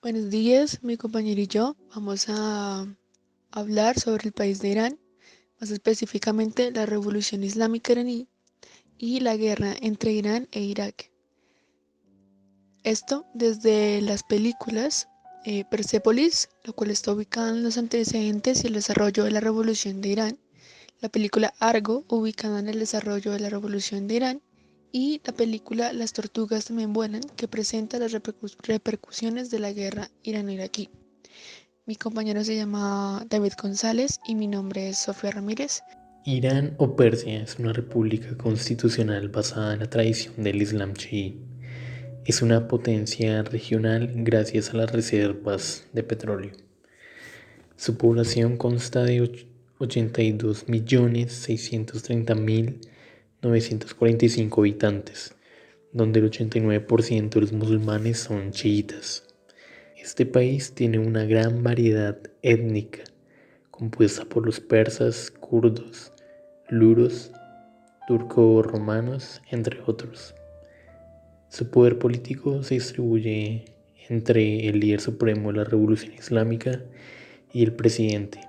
Buenos días, mi compañero y yo vamos a hablar sobre el país de Irán, más específicamente la Revolución Islámica iraní y la guerra entre Irán e Irak. Esto desde las películas Persepolis, la cual está ubicada en los antecedentes y el desarrollo de la Revolución de Irán, la película Argo, ubicada en el desarrollo de la Revolución de Irán, y la película Las tortugas también vuelan, que presenta las repercusiones de la guerra irano-iraquí. Mi compañero se llama David González y mi nombre es Sofía Ramírez. Irán o Persia es una república constitucional basada en la tradición del Islam chií. Es una potencia regional gracias a las reservas de petróleo. Su población consta de 82.630.945 habitantes, donde el 89% de los musulmanes son chiitas. Este país tiene una gran variedad étnica, compuesta por los persas, kurdos, luros, turco-romanos, entre otros. Su poder político se distribuye entre el líder supremo de la Revolución Islámica y el presidente.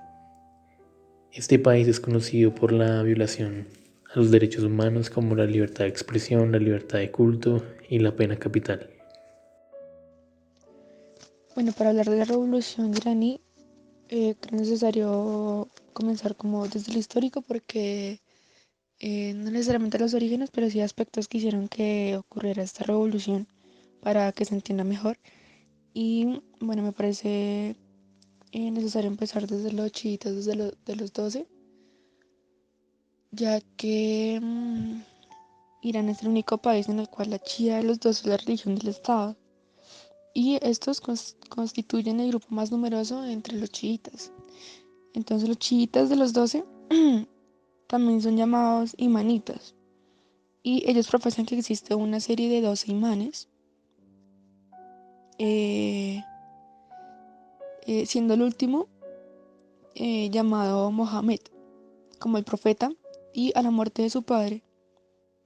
Este país es conocido por la violación a los derechos humanos como la libertad de expresión, la libertad de culto y la pena capital. Bueno, para hablar de la Revolución iraní, creo necesario comenzar como desde lo histórico porque no necesariamente los orígenes, pero sí aspectos que hicieron que ocurriera esta revolución para que se entienda mejor. Y bueno, me parece necesario empezar desde los chiitas, de los 12, ya que Irán es el único país en el cual la chía de los 12 es la religión del Estado. Y estos constituyen el grupo más numeroso entre los chiitas. Entonces los chiitas de los 12 también son llamados imanitas y ellos profesan que existe una serie de 12 imanes, eh, siendo el último llamado Mohammed como el profeta y a la muerte de su padre,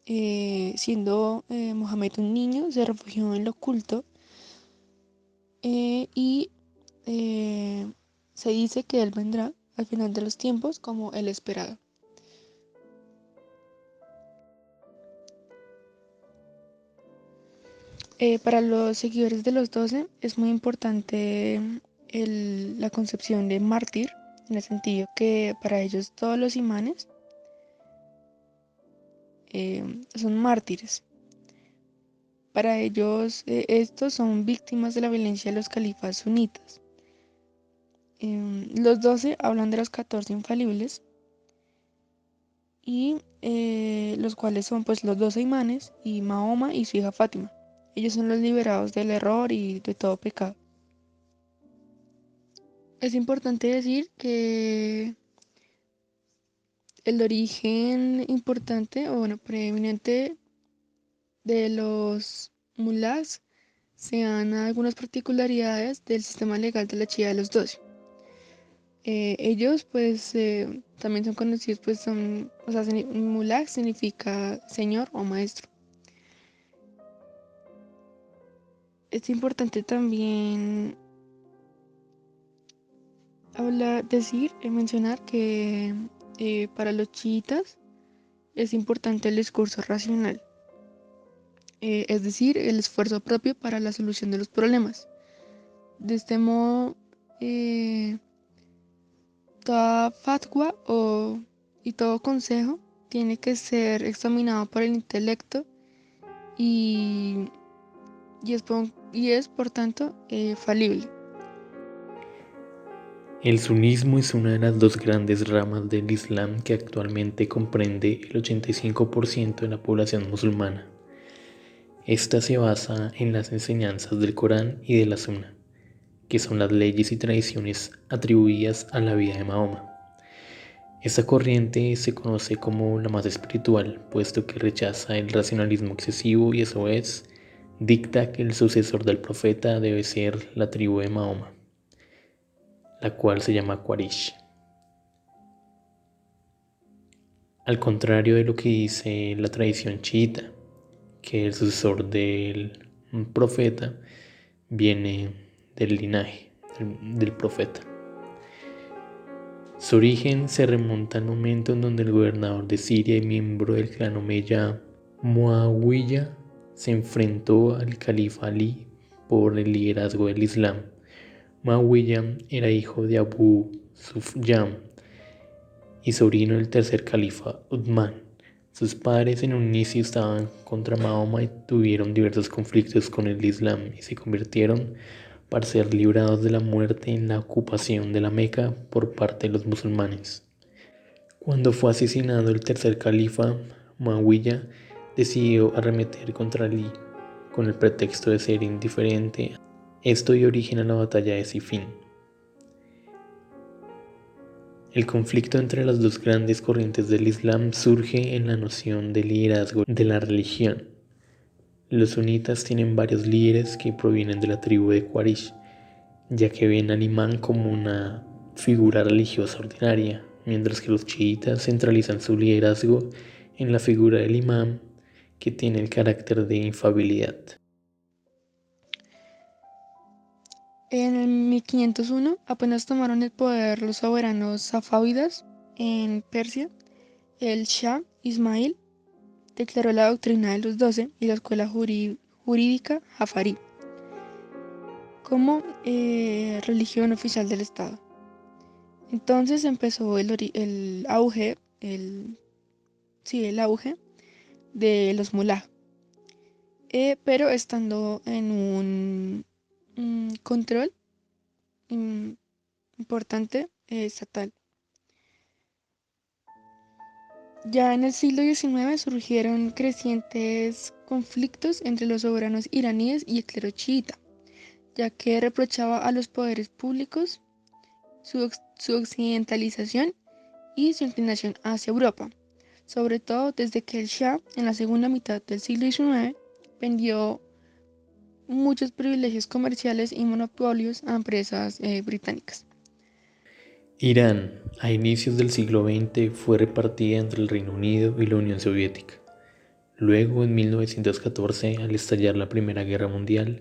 siendo Mohammed un niño, se refugió en lo oculto y eh, se dice que él vendrá al final de los tiempos como el esperado. Para los seguidores de los 12 es muy importante la concepción de mártir, en el sentido que para ellos todos los imanes son mártires. Para ellos estos son víctimas de la violencia de los califas sunitas. Los 12 hablan de los 14 infalibles y los cuales son pues los 12 imanes y Mahoma y su hija Fátima. Ellos son los liberados del error y de todo pecado. Es importante decir que el origen importante o bueno, preeminente de los mulás se dan algunas particularidades del sistema legal de la Chía de los 12. Ellos pues también son conocidos pues son, o sea, mulá significa señor o maestro. Es importante también decir, mencionar que para los chiitas es importante el discurso racional, es decir, el esfuerzo propio para la solución de los problemas. De este modo, eh, toda fatwa y todo consejo tiene que ser examinado por el intelecto y, y es por tanto falible. El sunismo es una de las dos grandes ramas del Islam que actualmente comprende el 85% de la población musulmana. Esta se basa en las enseñanzas del Corán y de la Sunna, que son las leyes y tradiciones atribuidas a la vida de Mahoma. Esta corriente se conoce como la más espiritual, puesto que rechaza el racionalismo excesivo y a su vez dicta que el sucesor del profeta debe ser la tribu de Mahoma, la cual se llama Quraysh. Al contrario de lo que dice la tradición chiita, que el sucesor del profeta viene del linaje del profeta. Su origen se remonta al momento en donde el gobernador de Siria y miembro del clan omeya Muawiyah se enfrentó al califa Ali por el liderazgo del Islam. Muawiyah era hijo de Abu Sufyan y sobrino del tercer califa Uthman. Sus padres en un inicio estaban contra Mahoma y tuvieron diversos conflictos con el Islam y se convirtieron para ser librados de la muerte en la ocupación de la Meca por parte de los musulmanes. Cuando fue asesinado el tercer califa, Muawiyah decidió arremeter contra Ali con el pretexto de ser indiferente. Esto dio origen a la batalla de Siffin. El conflicto entre las dos grandes corrientes del Islam surge en la noción de liderazgo de la religión. Los sunitas tienen varios líderes que provienen de la tribu de Quraysh, ya que ven al imán como una figura religiosa ordinaria, mientras que los chiitas centralizan su liderazgo en la figura del imán, que tiene el carácter de infalibilidad. En el 1501 apenas tomaron el poder los soberanos safávidas en Persia. El Shah Ismail declaró la doctrina de los 12 y la escuela jurídica Jafarí como religión oficial del Estado. Entonces empezó el auge de los mulá, pero estando en un control importante estatal. Ya en el siglo XIX surgieron crecientes conflictos entre los soberanos iraníes y el clero chiita, ya que reprochaba a los poderes públicos su occidentalización y su inclinación hacia Europa, sobre todo desde que el Shah en la segunda mitad del siglo XIX vendió muchos privilegios comerciales y monopolios a empresas británicas. Irán, a inicios del siglo XX, fue repartida entre el Reino Unido y la Unión Soviética. Luego, en 1914, al estallar la Primera Guerra Mundial,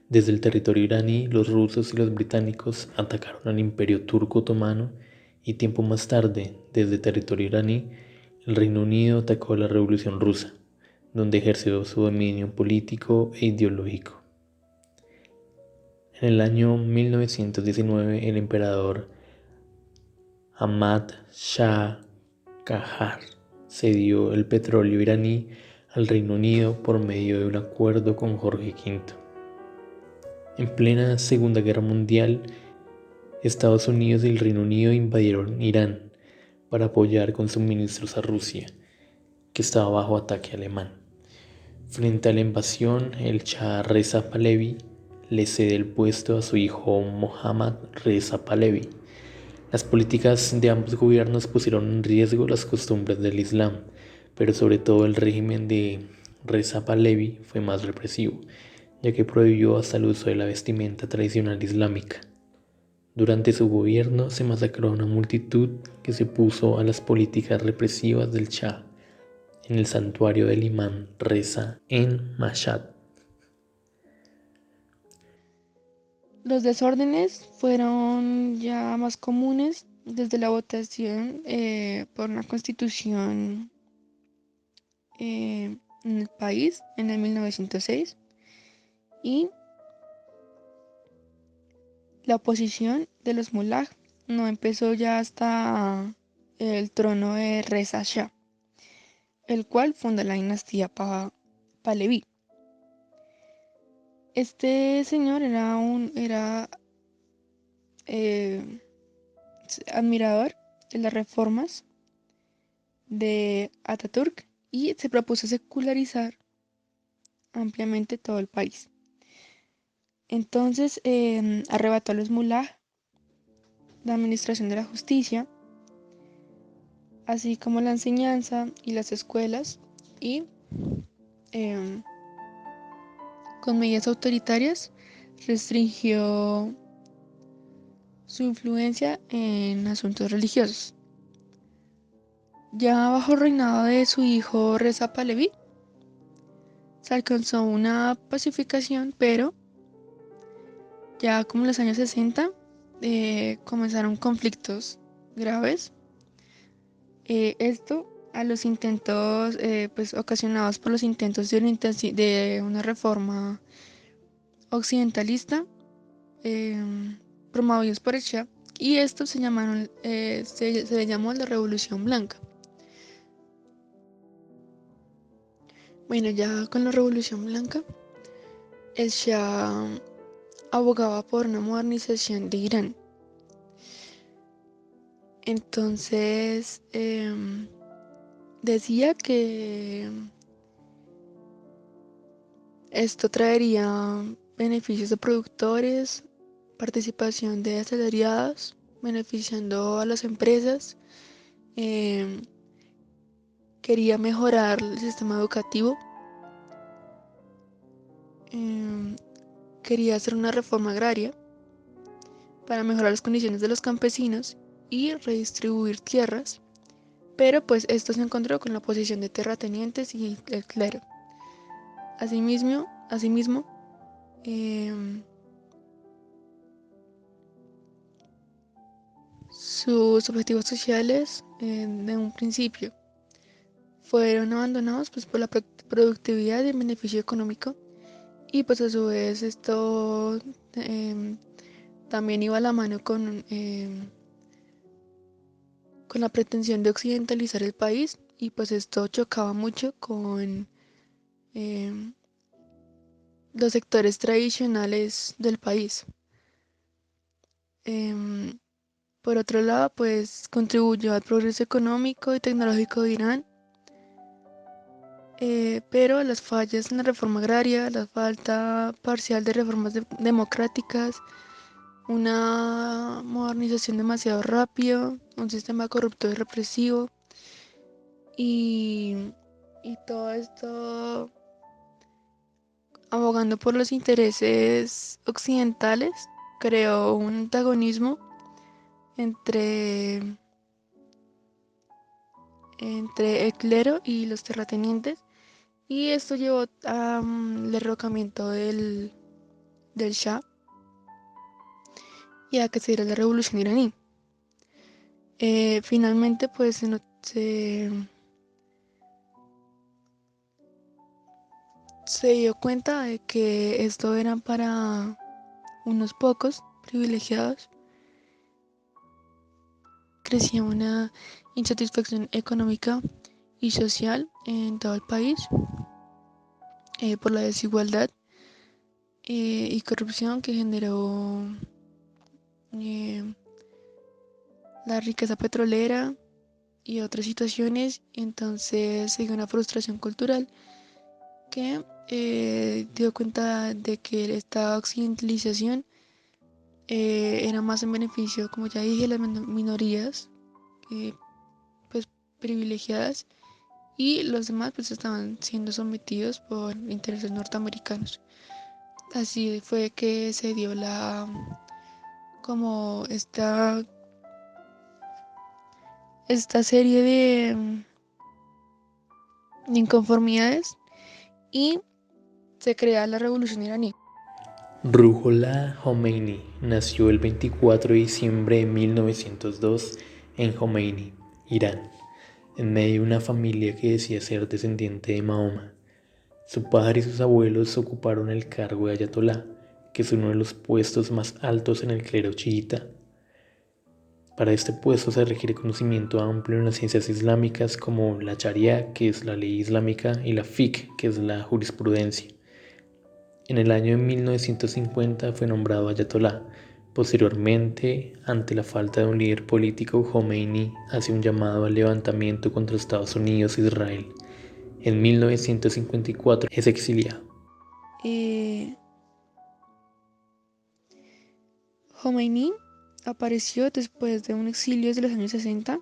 desde el territorio iraní, los rusos y los británicos atacaron al Imperio Turco Otomano y tiempo más tarde, desde territorio iraní, el Reino Unido atacó la Revolución Rusa, donde ejerció su dominio político e ideológico. En el año 1919, el emperador Ahmad Shah Qajar cedió el petróleo iraní al Reino Unido por medio de un acuerdo con Jorge V. En plena Segunda Guerra Mundial, Estados Unidos y el Reino Unido invadieron Irán para apoyar con suministros a Rusia, que estaba bajo ataque alemán. Frente a la invasión, el Shah Reza Pahlavi le cede el puesto a su hijo Mohammad Reza Pahlavi. Las políticas de ambos gobiernos pusieron en riesgo las costumbres del Islam, pero sobre todo el régimen de Reza Pahlavi fue más represivo, ya que prohibió hasta el uso de la vestimenta tradicional islámica. Durante su gobierno se masacró a una multitud que se opuso a las políticas represivas del Shah en el santuario del imán Reza en Mashhad. Los desórdenes fueron ya más comunes desde la votación por una constitución en el país en el 1906 y la oposición de los mulaj no empezó ya hasta el trono de Reza Shah, el cual funda la dinastía Pahlavi. Este señor era admirador de las reformas de Ataturk y se propuso secularizar ampliamente todo el país. Entonces arrebató a los mulaj la administración de la justicia, así como la enseñanza y las escuelas, y con medidas autoritarias restringió su influencia en asuntos religiosos. Ya bajo el reinado de su hijo Reza Pahlavi, se alcanzó una pacificación, pero Ya como en los años 60 comenzaron conflictos graves. Esto a los intentos, pues ocasionados por los intentos de una reforma occidentalista promovidos por el Shah, y esto se le llamó la Revolución Blanca. Bueno, ya con la Revolución Blanca, el Shah abogaba por una modernización de Irán. Entonces, decía que esto traería beneficios de productores, participación de asalariados, beneficiando a las empresas. em, Quería mejorar el sistema educativo. em, Quería hacer una reforma agraria para mejorar las condiciones de los campesinos y redistribuir tierras, pero pues esto se encontró con la oposición de terratenientes y el clero. Asimismo, em, sus objetivos sociales de un principio fueron abandonados pues, por la productividad y el beneficio económico, y pues a su vez esto em, también iba a la mano con la pretensión de occidentalizar el país, y pues esto chocaba mucho con em, los sectores tradicionales del país. Em, por otro lado, pues contribuyó al progreso económico y tecnológico de Irán, pero las fallas en la reforma agraria, la falta parcial de reformas democráticas, una modernización demasiado rápida, un sistema corrupto y represivo, y, y todo esto abogando por los intereses occidentales, creó un antagonismo entre, entre el clero y los terratenientes, y esto llevó al derrocamiento del Shah y a que se diera la revolución iraní. Finalmente, pues se dio cuenta de que esto era para unos pocos privilegiados. Crecía una insatisfacción económica y social en todo el país por la desigualdad y corrupción que generó eh, la riqueza petrolera y otras situaciones. Entonces se dio una frustración cultural que dio cuenta de que esta occidentalización era más en beneficio, como ya dije, las minorías eh, pues privilegiadas, y los demás pues estaban siendo sometidos por intereses norteamericanos. Así fue que se dio como esta serie de inconformidades, y se crea la revolución iraní. Ruhollah Khomeini nació el 24 de diciembre de 1902 en Khomeini, Irán, en medio de una familia que decía ser descendiente de Mahoma. Su padre y sus abuelos ocuparon el cargo de ayatolá, que es uno de los puestos más altos en el clero chiita. Para este puesto se requiere conocimiento amplio en las ciencias islámicas como la Sharia, que es la ley islámica, y la fiqh, que es la jurisprudencia. En el año de 1950 fue nombrado ayatolá. Posteriormente, ante la falta de un líder político, Khomeini hace un llamado al levantamiento contra Estados Unidos e Israel. En 1954 es exiliado. Eh, Khomeini apareció después de un exilio de los años 60.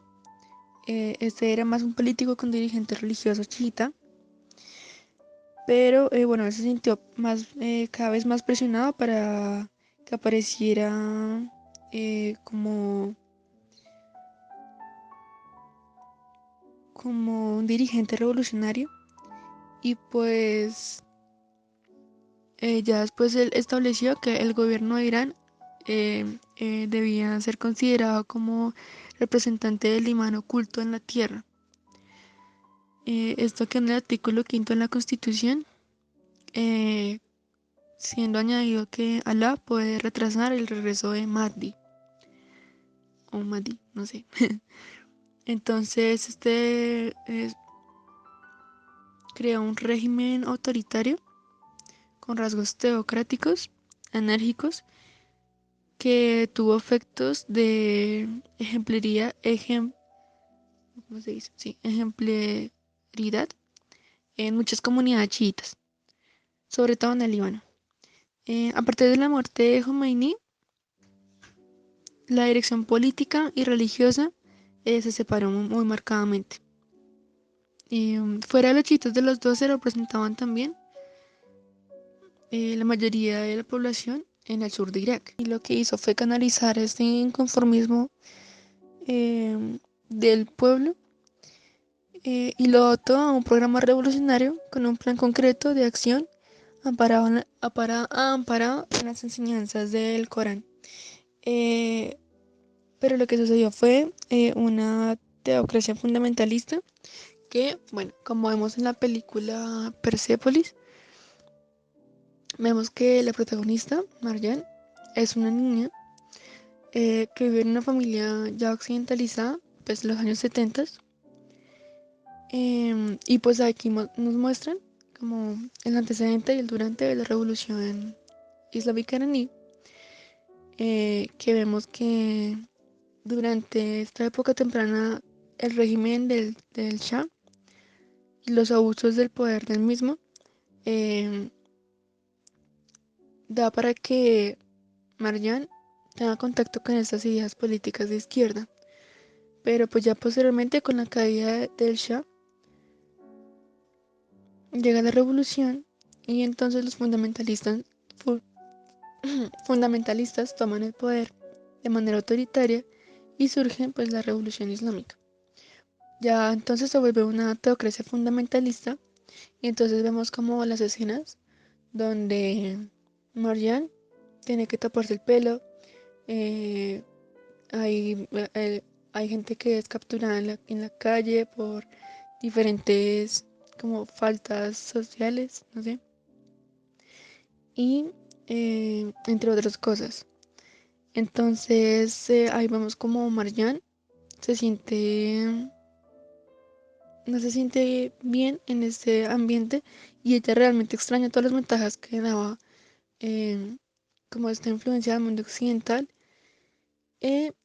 Este era más un político con dirigente religioso chiita, pero bueno, él se sintió cada vez más presionado para que apareciera como, como un dirigente revolucionario, y pues Ya después él estableció que el gobierno de Irán debía ser considerado como representante del imán oculto en la tierra. Esto que en el artículo quinto de la Constitución, eh, siendo añadido que Alá puede retrasar el regreso de Mahdi, o Mahdi, no sé. Entonces, creó un régimen autoritario con rasgos teocráticos, enérgicos, que tuvo efectos de ¿cómo se dice? Sí, ejemplaridad en muchas comunidades chiitas, sobre todo en el Líbano. A partir de la muerte de Khomeini, la dirección política y religiosa se separó muy marcadamente. Fuera de los chiitas de los dos se representaban también la mayoría de la población en el sur de Irak. Y lo que hizo fue canalizar este inconformismo del pueblo y lo dotó a un programa revolucionario con un plan concreto de acción amparado en las enseñanzas del Corán. Eh, pero lo que sucedió fue una teocracia fundamentalista que, bueno, como vemos en la película Persepolis, vemos que la protagonista, Marjan, es una niña que vive en una familia ya occidentalizada, pues en los años 70. Y pues aquí nos muestran como el antecedente y el durante de la revolución islámica iraní, que vemos que durante esta época temprana el régimen del Shah y los abusos del poder del mismo eh, da para que Marjan tenga contacto con estas ideas políticas de izquierda. Pero pues ya posteriormente con la caída del Shah llega la revolución y entonces los fu- fundamentalistas toman el poder de manera autoritaria y surge pues la revolución islámica. Ya entonces se vuelve una teocracia fundamentalista y entonces vemos como las escenas donde Marjan tiene que taparse el pelo, eh, hay, hay gente que es capturada en la calle por diferentes como faltas sociales, no sé, y entre otras cosas. Entonces ahí vemos como Marjan se siente, no se siente bien en este ambiente y ella realmente extraña todas las ventajas que daba eh, como esta influencia del mundo occidental.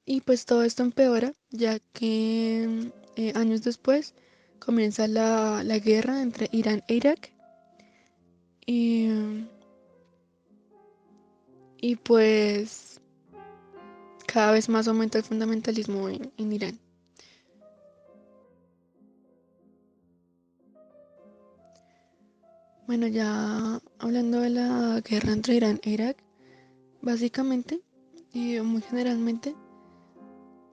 Y pues todo esto empeora ya que años después comienza la guerra entre Irán e Irak. Y, y pues cada vez más aumenta el fundamentalismo en Irán. Bueno, ya hablando de la guerra entre Irán e Irak, básicamente y muy generalmente,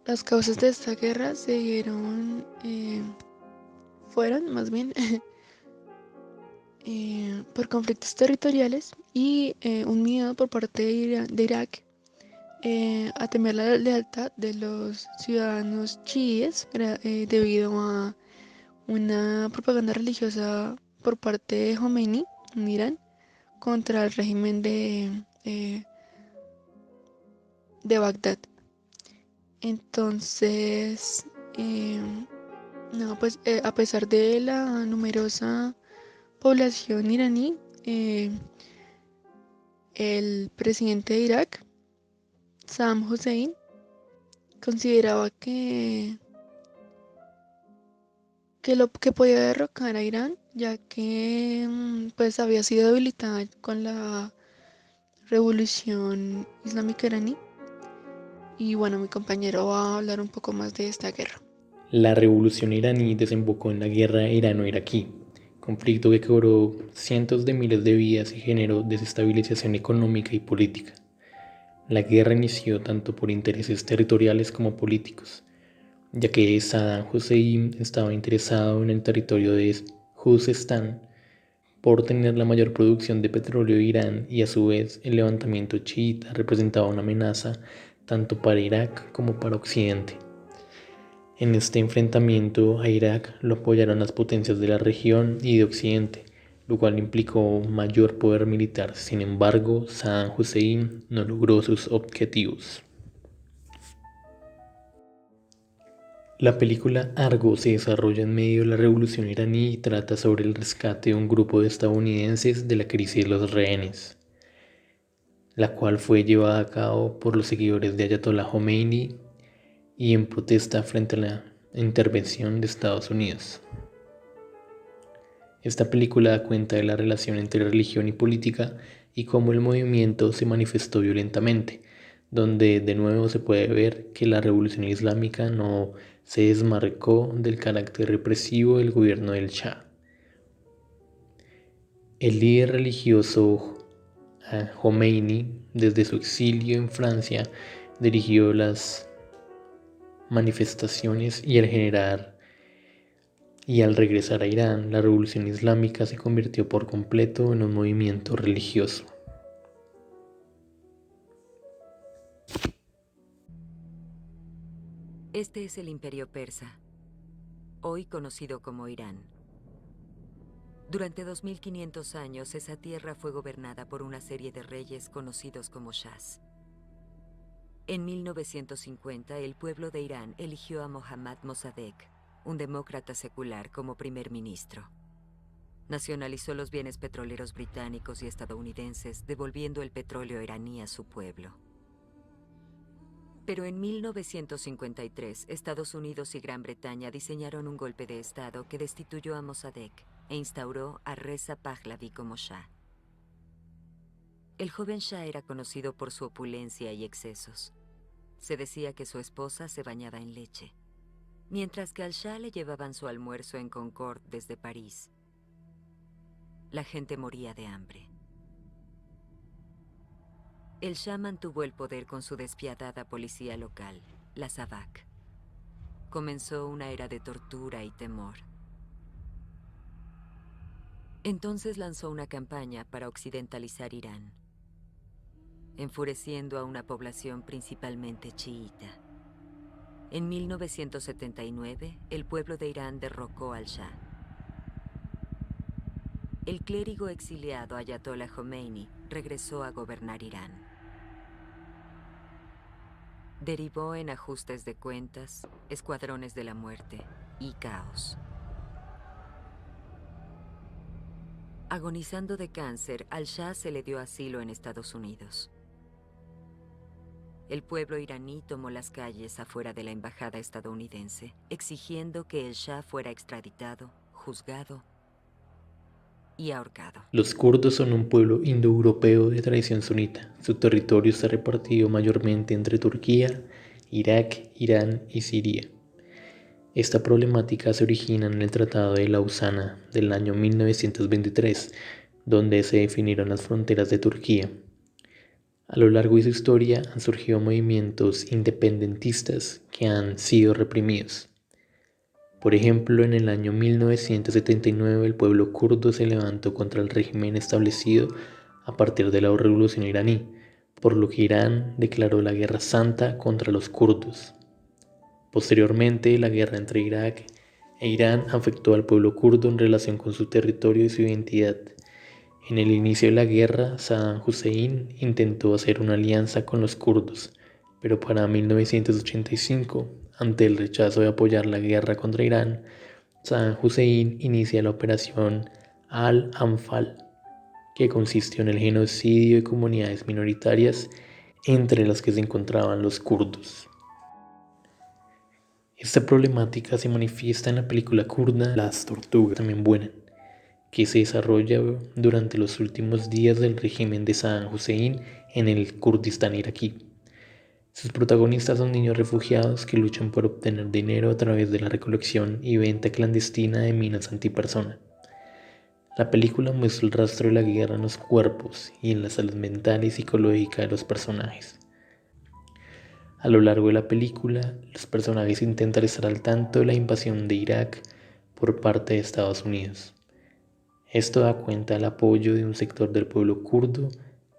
las causas de esta guerra fueron más bien por conflictos territoriales y un miedo por parte de Irak a temer la lealtad de los ciudadanos chiíes debido a una propaganda religiosa por parte de Khomeini en Irán contra el régimen de Bagdad. Entonces, eh, no, pues a pesar de la numerosa población iraní, eh, el presidente de Irak, Saddam Hussein, consideraba que lo que podía derrocar a Irán, ya que pues había sido debilitada con la revolución islámica iraní. Y bueno, mi compañero va a hablar un poco más de esta guerra. La revolución iraní desembocó en la guerra irano-iraquí, conflicto que cobró cientos de miles de vidas y generó desestabilización económica y política. La guerra inició tanto por intereses territoriales como políticos, ya que Saddam Hussein estaba interesado en el territorio de Khuzestán, por tener la mayor producción de petróleo de Irán y a su vez el levantamiento chiita representaba una amenaza tanto para Irak como para Occidente. En este enfrentamiento a Irak lo apoyaron las potencias de la región y de Occidente, lo cual implicó mayor poder militar. Sin embargo, Saddam Hussein no logró sus objetivos. La película Argo se desarrolla en medio de la revolución iraní y trata sobre el rescate de un grupo de estadounidenses de la crisis de los rehenes, la cual fue llevada a cabo por los seguidores de Ayatollah Khomeini y en protesta frente a la intervención de Estados Unidos. Esta película da cuenta de la relación entre religión y política y cómo el movimiento se manifestó violentamente, donde de nuevo se puede ver que la revolución islámica no se desmarcó del carácter represivo del gobierno del Shah. El líder religioso Khomeini, desde su exilio en Francia, dirigió las manifestaciones y al regresar a Irán, la revolución islámica se convirtió por completo en un movimiento religioso. Este es el Imperio Persa, hoy conocido como Irán. Durante 2500 años, esa tierra fue gobernada por una serie de reyes conocidos como shahs. En 1950, el pueblo de Irán eligió a Mohammad Mossadegh, un demócrata secular, como primer ministro. Nacionalizó los bienes petroleros británicos y estadounidenses, devolviendo el petróleo iraní a su pueblo. Pero en 1953, Estados Unidos y Gran Bretaña diseñaron un golpe de Estado que destituyó a Mossadegh e instauró a Reza Pahlavi como Shah. El joven Shah era conocido por su opulencia y excesos. Se decía que su esposa se bañaba en leche, mientras que al Shah le llevaban su almuerzo en Concorde desde París. La gente moría de hambre. El Shah mantuvo el poder con su despiadada policía local, la Savak. Comenzó una era de tortura y temor. Entonces lanzó una campaña para occidentalizar Irán, enfureciendo a una población principalmente chiita. En 1979, el pueblo de Irán derrocó al Shah. El clérigo exiliado Ayatollah Khomeini regresó a gobernar Irán. Derivó en ajustes de cuentas, escuadrones de la muerte y caos. Agonizando de cáncer, al Shah se le dio asilo en Estados Unidos. El pueblo iraní tomó las calles afuera de la embajada estadounidense, exigiendo que el Shah fuera extraditado, juzgado y ahorcado. Los kurdos son un pueblo indoeuropeo de tradición sunita. Su territorio está repartido mayormente entre Turquía, Irak, Irán y Siria. Esta problemática se origina en el Tratado de Lausana del año 1923, donde se definieron las fronteras de Turquía. A lo largo de su historia han surgido movimientos independentistas que han sido reprimidos. Por ejemplo, en el año 1979 el pueblo kurdo se levantó contra el régimen establecido a partir de la revolución iraní, por lo que Irán declaró la guerra santa contra los kurdos. Posteriormente, la guerra entre Irak e Irán afectó al pueblo kurdo en relación con su territorio y su identidad. En el inicio de la guerra, Saddam Hussein intentó hacer una alianza con los kurdos, pero para 1985, ante el rechazo de apoyar la guerra contra Irán, Saddam Hussein inicia la operación Al-Anfal, que consistió en el genocidio de comunidades minoritarias, entre las que se encontraban los kurdos. Esta problemática se manifiesta en la película kurda Las Tortugas también vuelan, que se desarrolla durante los últimos días del régimen de Saddam Hussein en el Kurdistán iraquí. Sus protagonistas son niños refugiados que luchan por obtener dinero a través de la recolección y venta clandestina de minas antipersona. La película muestra el rastro de la guerra en los cuerpos y en la salud mental y psicológica de los personajes. A lo largo de la película, los personajes intentan estar al tanto de la invasión de Irak por parte de Estados Unidos. Esto da cuenta del apoyo de un sector del pueblo kurdo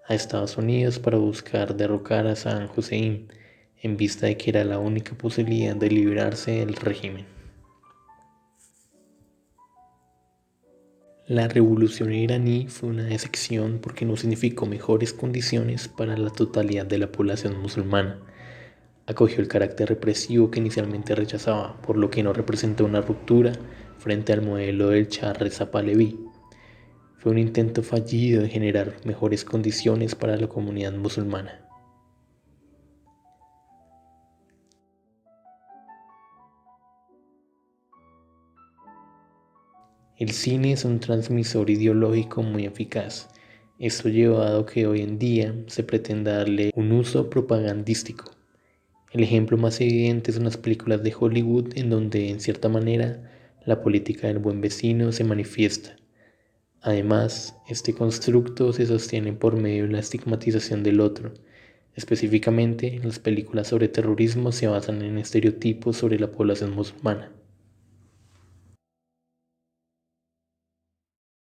a Estados Unidos para buscar derrocar a Saddam Hussein, en vista de que era la única posibilidad de librarse del régimen. La revolución iraní fue una decepción porque no significó mejores condiciones para la totalidad de la población musulmana. Acogió el carácter represivo que inicialmente rechazaba, por lo que no representó una ruptura frente al modelo del Shah Reza Pahlaví. Fue un intento fallido de generar mejores condiciones para la comunidad musulmana. El cine es un transmisor ideológico muy eficaz. Esto llevado a que hoy en día se pretenda darle un uso propagandístico. El ejemplo más evidente son las películas de Hollywood en donde, en cierta manera, la política del buen vecino se manifiesta. Además, este constructo se sostiene por medio de la estigmatización del otro. Específicamente, las películas sobre terrorismo se basan en estereotipos sobre la población musulmana.